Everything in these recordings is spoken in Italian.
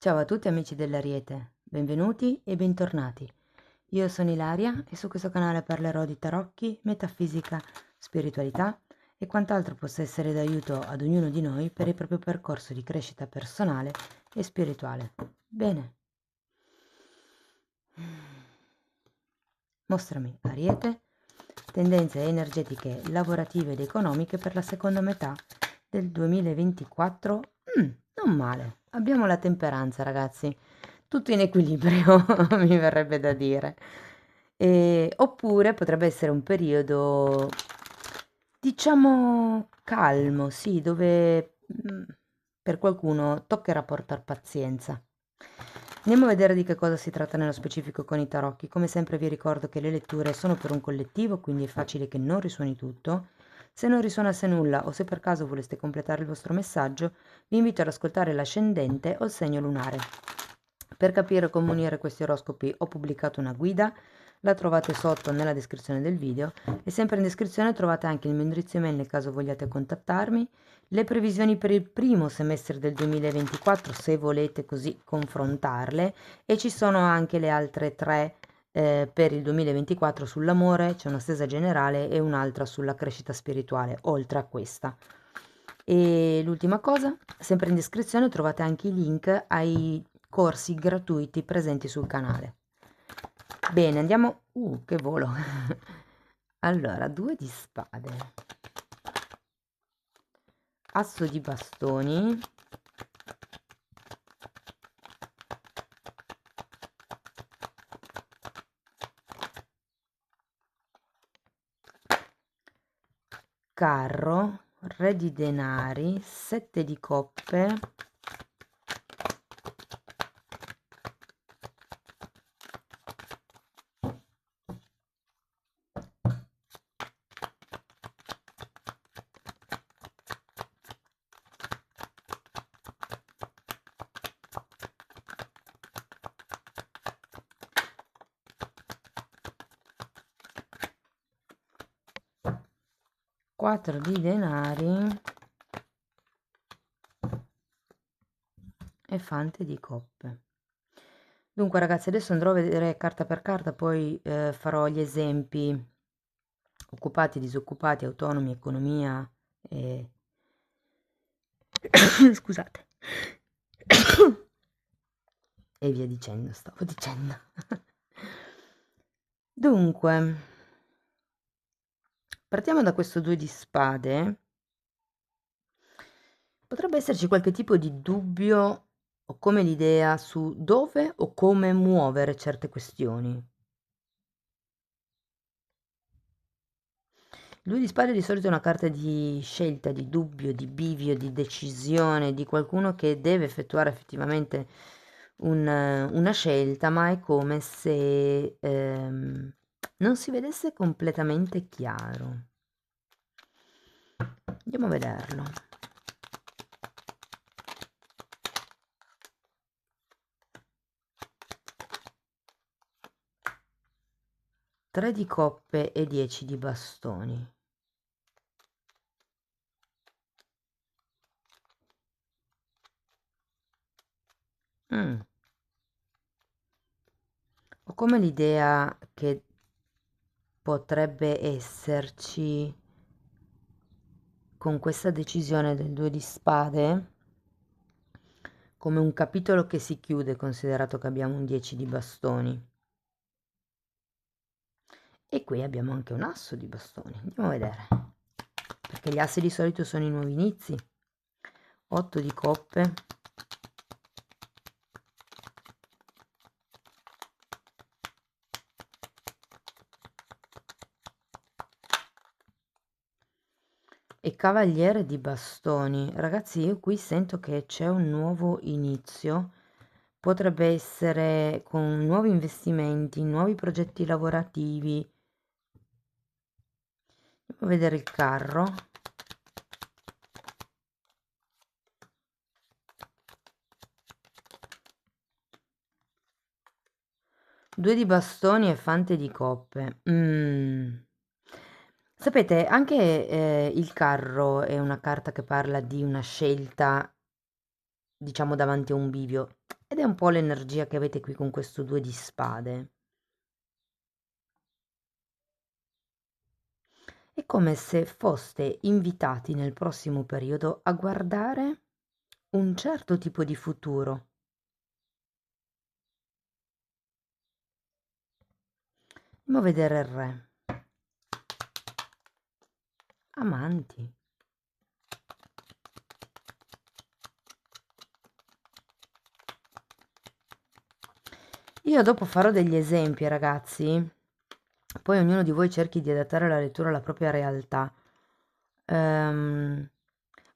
Ciao a tutti amici dell'Ariete, benvenuti e bentornati. Io sono Ilaria e su questo canale parlerò di tarocchi, metafisica, spiritualità e quant'altro possa essere d'aiuto ad ognuno di noi per il proprio percorso di crescita personale e spirituale. Bene. Mostrami, Ariete, tendenze energetiche lavorative ed economiche per la seconda metà del 2024. Non male. Abbiamo la temperanza, ragazzi. Tutto in equilibrio, mi verrebbe da dire. Oppure potrebbe essere un periodo, diciamo, calmo, sì, dove per qualcuno toccherà portar pazienza. Andiamo a vedere di che cosa si tratta nello specifico con i tarocchi. Come sempre vi ricordo che le letture sono per un collettivo, quindi è facile che non risuoni tutto. Se non risuonasse nulla o se per caso voleste completare il vostro messaggio, vi invito ad ascoltare l'ascendente o il segno lunare. Per capire come unire questi oroscopi ho pubblicato una guida, la trovate sotto nella descrizione del video e sempre in descrizione trovate anche il mio indirizzo email nel caso vogliate contattarmi, le previsioni per il primo semestre del 2024 se volete così confrontarle e ci sono anche le altre tre per il 2024 sull'amore, c'è una stesa generale e un'altra sulla crescita spirituale, oltre a questa. E l'ultima cosa, sempre in descrizione trovate anche i link ai corsi gratuiti presenti sul canale. Bene, andiamo. Che volo! Allora, 2 di spade, asso di bastoni, carro, re di denari, 7 di coppe, 4 di denari e fante di coppe. Dunque ragazzi, adesso andrò a vedere carta per carta, poi farò gli esempi occupati, disoccupati, autonomi, economia e... scusate. E via dicendo, stavo dicendo. Dunque, partiamo da questo 2 di spade. Potrebbe esserci qualche tipo di dubbio o come l'idea su dove o come muovere certe questioni. Il 2 di spade di solito è una carta di scelta, di dubbio, di bivio, di decisione, di qualcuno che deve effettuare effettivamente una scelta, ma è come se non si vedesse completamente chiaro. Andiamo a vederlo. Tre di coppe e 10 di bastoni. Ho come l'idea che potrebbe esserci con questa decisione del 2 di spade come un capitolo che si chiude, considerato che abbiamo un 10 di bastoni. E qui abbiamo anche un asso di bastoni. Andiamo a vedere. Perché gli assi di solito sono i nuovi inizi. 8 di coppe. E cavaliere di bastoni. Ragazzi, io qui sento che c'è un nuovo inizio. Potrebbe essere con nuovi investimenti, nuovi progetti lavorativi. Andiamo a vedere il carro. Due di bastoni e fante di coppe. Sapete, anche il carro è una carta che parla di una scelta, diciamo, davanti a un bivio. ed è un po' l'energia che avete qui con questo 2 di spade. È come se foste invitati nel prossimo periodo a guardare un certo tipo di futuro. Andiamo a vedere il re. Amanti. Io dopo farò degli esempi, ragazzi, poi ognuno di voi cerchi di adattare la lettura alla propria realtà. Ehm,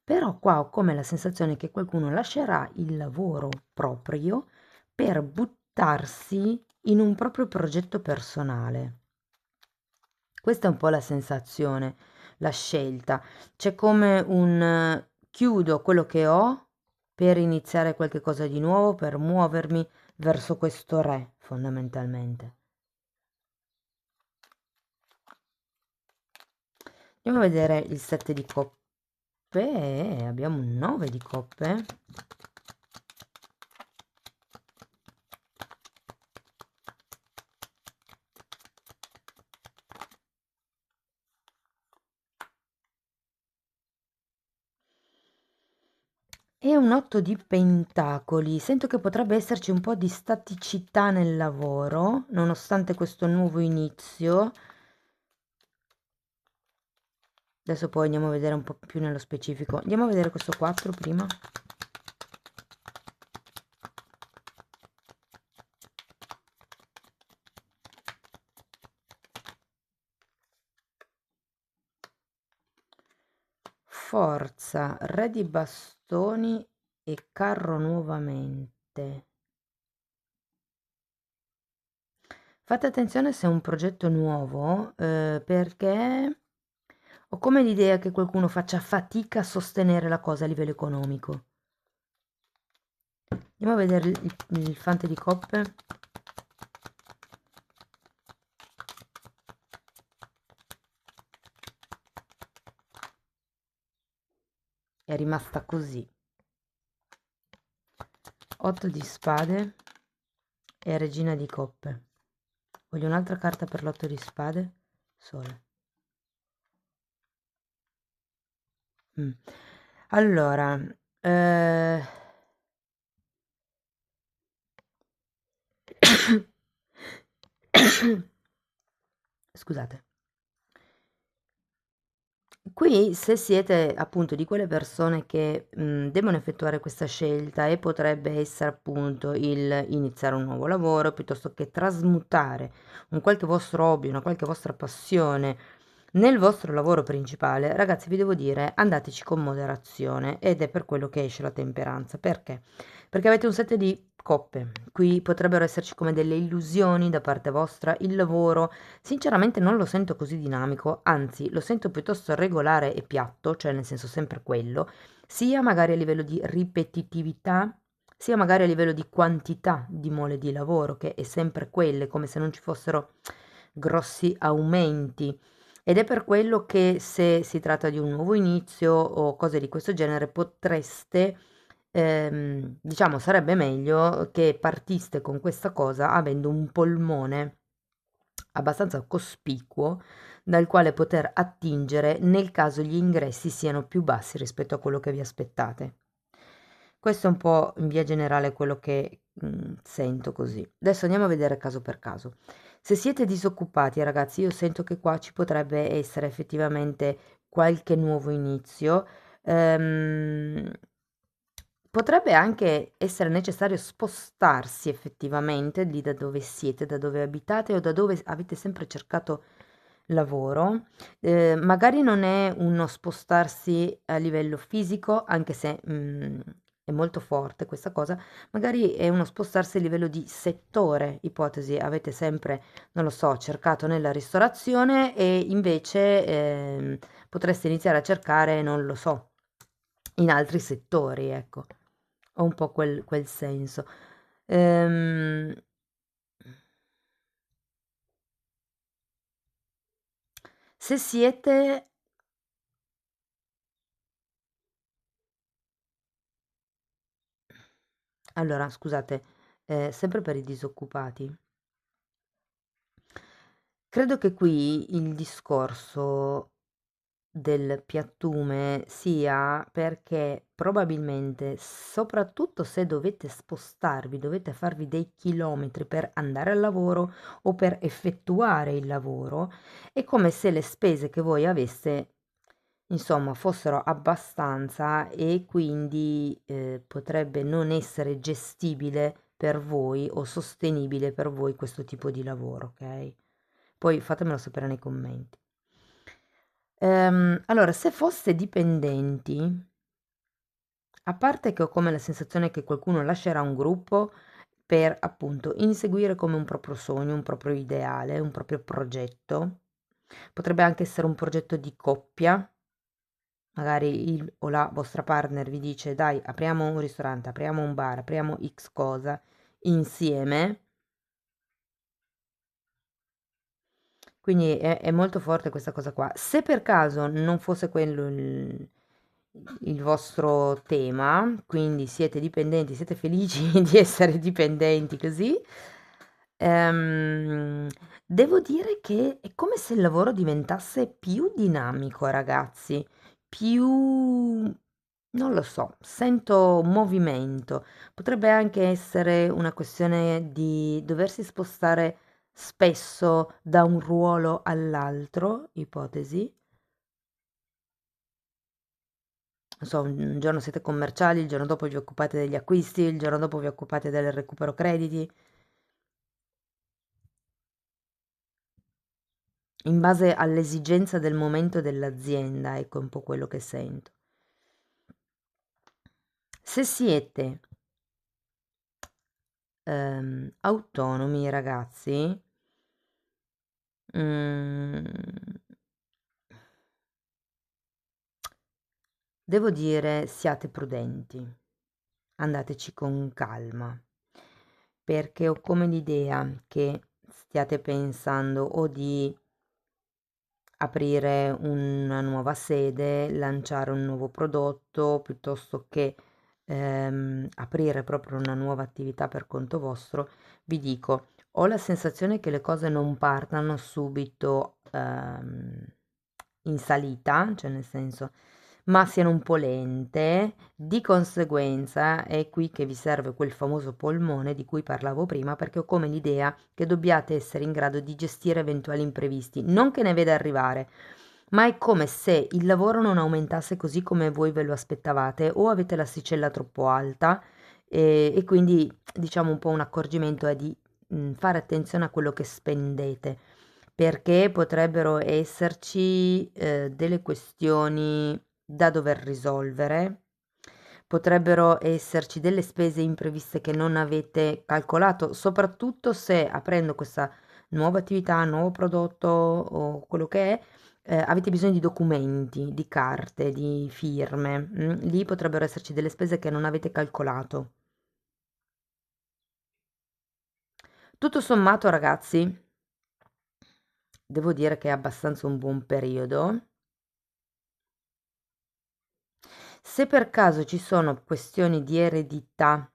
Però qua ho come la sensazione che qualcuno lascerà il lavoro proprio per buttarsi in un proprio progetto personale. Questa è un po' la sensazione, la scelta. C'è come un chiudo quello che ho per iniziare qualche cosa di nuovo, per muovermi verso questo re, fondamentalmente. Andiamo a vedere il 7 di coppe e abbiamo un 9 di coppe. E un 8 di pentacoli. Sento che potrebbe esserci un po' di staticità nel lavoro, nonostante questo nuovo inizio. Adesso poi andiamo a vedere un po' più nello specifico. Andiamo a vedere questo 4 prima. Forza, re di bastoni e carro nuovamente. Fate attenzione se è un progetto nuovo, perché ho come l'idea che qualcuno faccia fatica a sostenere la cosa a livello economico. Andiamo a vedere il fante di coppe. È rimasta così. 8 di spade e regina di coppe. Voglio un'altra carta per l'8 di spade. Sole. Allora, eh, scusate. Qui se siete appunto di quelle persone che devono effettuare questa scelta e potrebbe essere appunto il iniziare un nuovo lavoro piuttosto che trasmutare un qualche vostro hobby, una qualche vostra passione nel vostro lavoro principale, ragazzi, vi devo dire, andateci con moderazione ed è per quello che esce la temperanza. Perché? Perché avete un set di coppe. Qui potrebbero esserci come delle illusioni da parte vostra. Il lavoro, sinceramente, non lo sento così dinamico, anzi, lo sento piuttosto regolare e piatto, cioè nel senso sempre quello, sia magari a livello di ripetitività, sia magari a livello di quantità di mole di lavoro, che è sempre quelle, come se non ci fossero grossi aumenti. Ed è per quello che se si tratta di un nuovo inizio o cose di questo genere potreste, diciamo, sarebbe meglio che partiste con questa cosa avendo un polmone abbastanza cospicuo dal quale poter attingere nel caso gli ingressi siano più bassi rispetto a quello che vi aspettate. Questo è un po' in via generale quello che sento così. Adesso andiamo a vedere caso per caso. Se siete disoccupati, ragazzi, io sento che qua ci potrebbe essere effettivamente qualche nuovo inizio. Ehm, Potrebbe anche essere necessario spostarsi effettivamente lì da dove siete, da dove abitate o da dove avete sempre cercato lavoro. Magari non è uno spostarsi a livello fisico, anche se è molto forte questa cosa, magari è uno spostarsi a livello di settore, ipotesi, avete sempre, non lo so, cercato nella ristorazione e invece potreste iniziare a cercare, non lo so, in altri settori, ecco. Ho un po' quel senso. Ehm, Se siete Allora, scusate, sempre per i disoccupati, credo che qui il discorso del piattume sia perché probabilmente, soprattutto se dovete spostarvi, dovete farvi dei chilometri per andare al lavoro o per effettuare il lavoro, è come se le spese che voi aveste, insomma, fossero abbastanza e quindi potrebbe non essere gestibile per voi o sostenibile per voi questo tipo di lavoro, ok? Poi fatemelo sapere nei commenti. Allora, se foste dipendenti, a parte che ho come la sensazione che qualcuno lascerà un gruppo per appunto inseguire come un proprio sogno, un proprio ideale, un proprio progetto, potrebbe anche essere un progetto di coppia, magari il o la vostra partner vi dice dai, apriamo un ristorante, apriamo un bar, apriamo X cosa insieme. Quindi è molto forte questa cosa qua. Se per caso non fosse quello il vostro tema, quindi siete dipendenti, siete felici di essere dipendenti così, ehm, devo dire che è come se il lavoro diventasse più dinamico, ragazzi, più, non lo so, sento movimento. Potrebbe anche essere una questione di doversi spostare spesso da un ruolo all'altro, ipotesi. Non so, un giorno siete commerciali, il giorno dopo vi occupate degli acquisti, il giorno dopo vi occupate del recupero crediti, in base all'esigenza del momento dell'azienda, ecco un po' quello che sento. Se siete autonomi, ragazzi, mm, devo dire siate prudenti, andateci con calma, perché ho come l'idea che stiate pensando o di aprire una nuova sede, lanciare un nuovo prodotto, piuttosto che aprire proprio una nuova attività per conto vostro, vi dico, ho la sensazione che le cose non partano subito in salita, cioè nel senso, ma siano un po' lente, di conseguenza è qui che vi serve quel famoso polmone di cui parlavo prima, perché ho come l'idea che dobbiate essere in grado di gestire eventuali imprevisti, non che ne veda arrivare, ma è come se il lavoro non aumentasse così come voi ve lo aspettavate o avete l'asticella troppo alta e quindi diciamo un po' un accorgimento è di fare attenzione a quello che spendete perché potrebbero esserci delle questioni da dover risolvere, potrebbero esserci delle spese impreviste che non avete calcolato, soprattutto se aprendo questa nuova attività, nuovo prodotto o quello che è, avete bisogno di documenti, di carte, di firme. Lì potrebbero esserci delle spese che non avete calcolato. Tutto sommato, ragazzi, devo dire che è abbastanza un buon periodo. Se per caso ci sono questioni di eredità,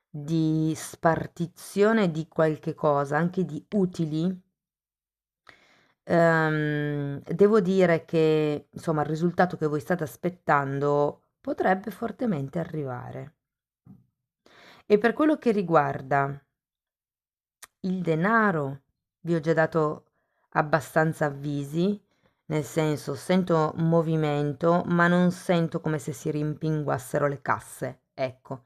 di spartizione di qualche cosa, anche di utili, devo dire che, insomma, il risultato che voi state aspettando potrebbe fortemente arrivare. E per quello che riguarda il denaro, vi ho già dato abbastanza avvisi, nel senso sento movimento, ma non sento come se si rimpinguassero le casse, ecco.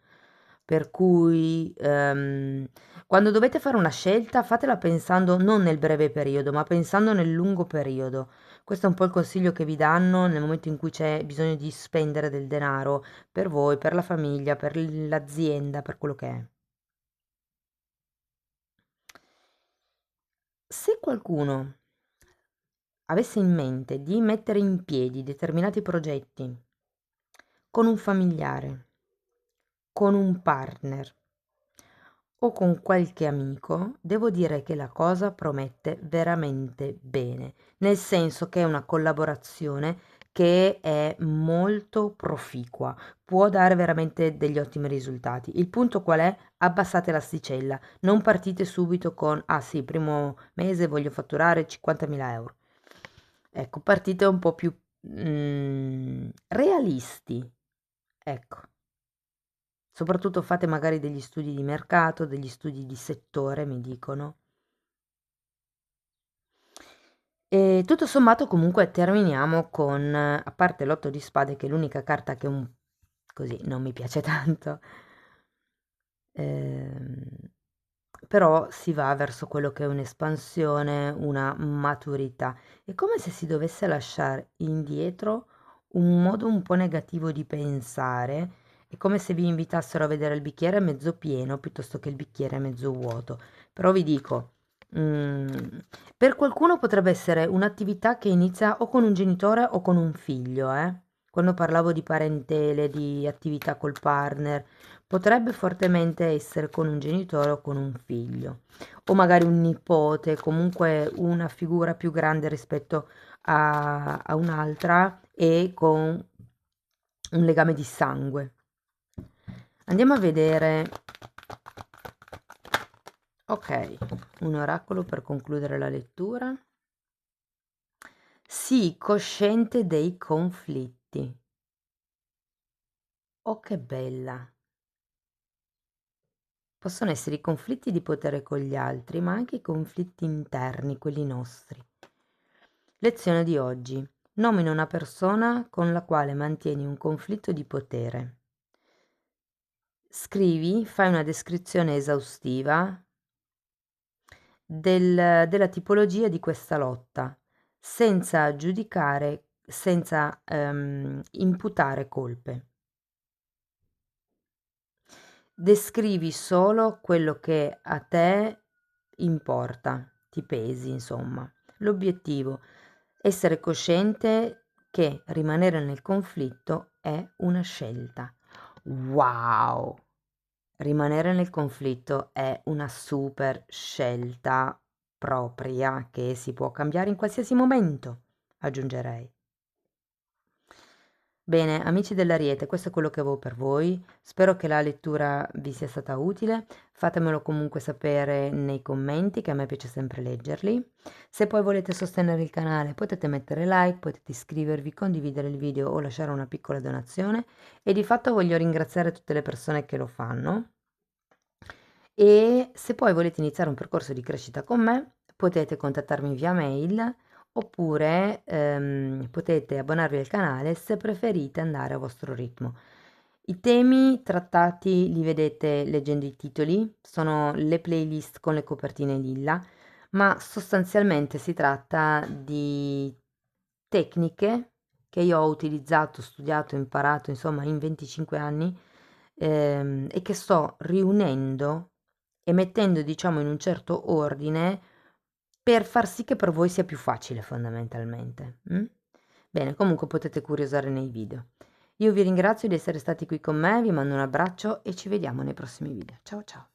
Per cui quando dovete fare una scelta, fatela pensando non nel breve periodo, ma pensando nel lungo periodo. Questo è un po' il consiglio che vi danno nel momento in cui c'è bisogno di spendere del denaro per voi, per la famiglia, per l'azienda, per quello che è. Se qualcuno avesse in mente di mettere in piedi determinati progetti con un familiare, con un partner o con qualche amico, devo dire che la cosa promette veramente bene, nel senso che è una collaborazione che è molto proficua, può dare veramente degli ottimi risultati. Il punto qual è? Abbassate l'asticella, non partite subito con, ah sì, primo mese voglio fatturare 50.000 euro. Ecco, partite un po' più realisti, ecco. Soprattutto fate magari degli studi di mercato, degli studi di settore, mi dicono. E tutto sommato comunque terminiamo con, a parte l'otto di spade, che è l'unica carta che così non mi piace tanto, ehm, però si va verso quello che è un'espansione, una maturità. È come se si dovesse lasciare indietro un modo un po' negativo di pensare, è come se vi invitassero a vedere il bicchiere mezzo pieno piuttosto che il bicchiere mezzo vuoto. Però vi dico, per qualcuno potrebbe essere un'attività che inizia o con un genitore o con un figlio, eh. Quando parlavo di parentele, di attività col partner, potrebbe fortemente essere con un genitore o con un figlio, o magari un nipote, comunque una figura più grande rispetto a un'altra e con un legame di sangue. Andiamo a vedere, ok, un oracolo per concludere la lettura. Sii cosciente dei conflitti. Oh, che bella! Possono essere i conflitti di potere con gli altri, ma anche i conflitti interni, quelli nostri. Lezione di oggi. Nomina una persona con la quale mantieni un conflitto di potere. Scrivi, fai una descrizione esaustiva della tipologia di questa lotta, senza giudicare, senza imputare colpe. Descrivi solo quello che a te importa, ti pesi, insomma. L'obiettivo, essere cosciente che rimanere nel conflitto è una scelta. Wow! Rimanere nel conflitto è una super scelta propria che si può cambiare in qualsiasi momento, aggiungerei. Bene, amici dell'Ariete, questo è quello che avevo per voi. Spero che la lettura vi sia stata utile. Fatemelo comunque sapere nei commenti, che a me piace sempre leggerli. Se poi volete sostenere il canale, potete mettere like, potete iscrivervi, condividere il video o lasciare una piccola donazione. E di fatto voglio ringraziare tutte le persone che lo fanno. E se poi volete iniziare un percorso di crescita con me, potete contattarmi via mail oppure potete abbonarvi al canale se preferite andare a vostro ritmo. I temi trattati li vedete leggendo i titoli, sono le playlist con le copertine lilla, ma sostanzialmente si tratta di tecniche che io ho utilizzato, studiato, imparato, insomma, in 25 anni e che sto riunendo e mettendo, diciamo, in un certo ordine per far sì che per voi sia più facile fondamentalmente. Bene, comunque potete curiosare nei video. Io vi ringrazio di essere stati qui con me, vi mando un abbraccio e ci vediamo nei prossimi video. Ciao ciao!